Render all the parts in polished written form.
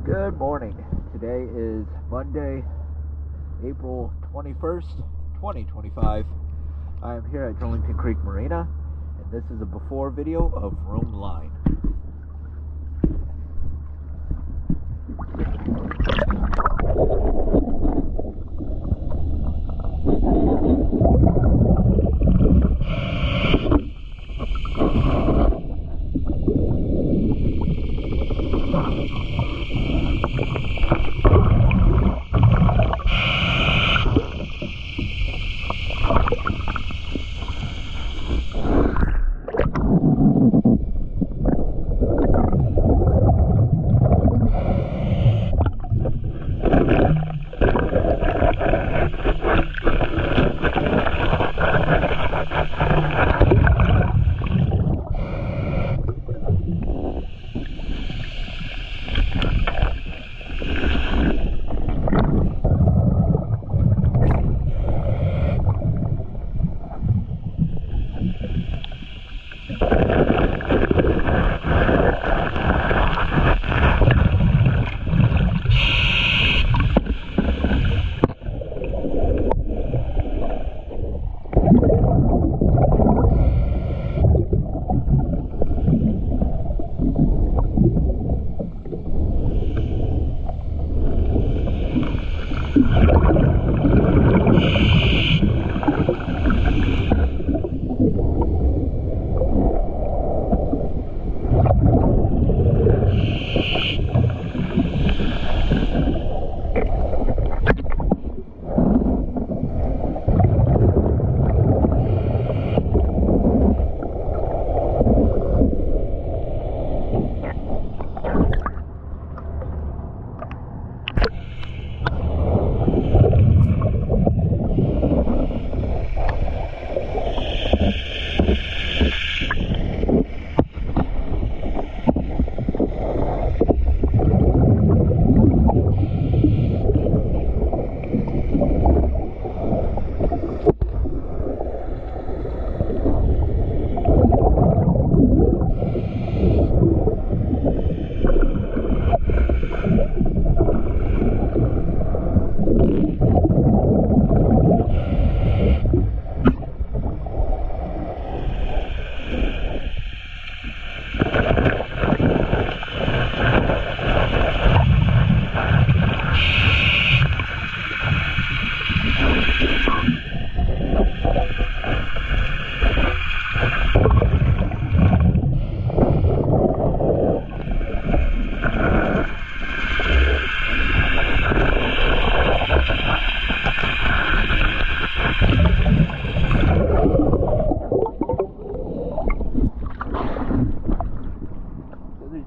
Good morning. Today is Monday, April 21st, 2025. I am here at Drillington Creek Marina, and this is a before video of Rhumb line.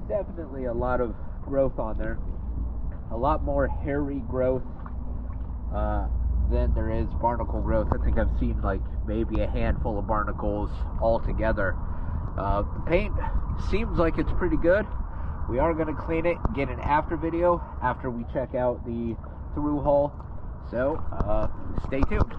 Definitely a lot of growth on there, a lot more hairy growth than there is barnacle growth. I think I've seen like maybe a handful of barnacles altogether. The paint seems like it's pretty good. We are going to clean it, get an after video after we check out the through hull, so stay tuned.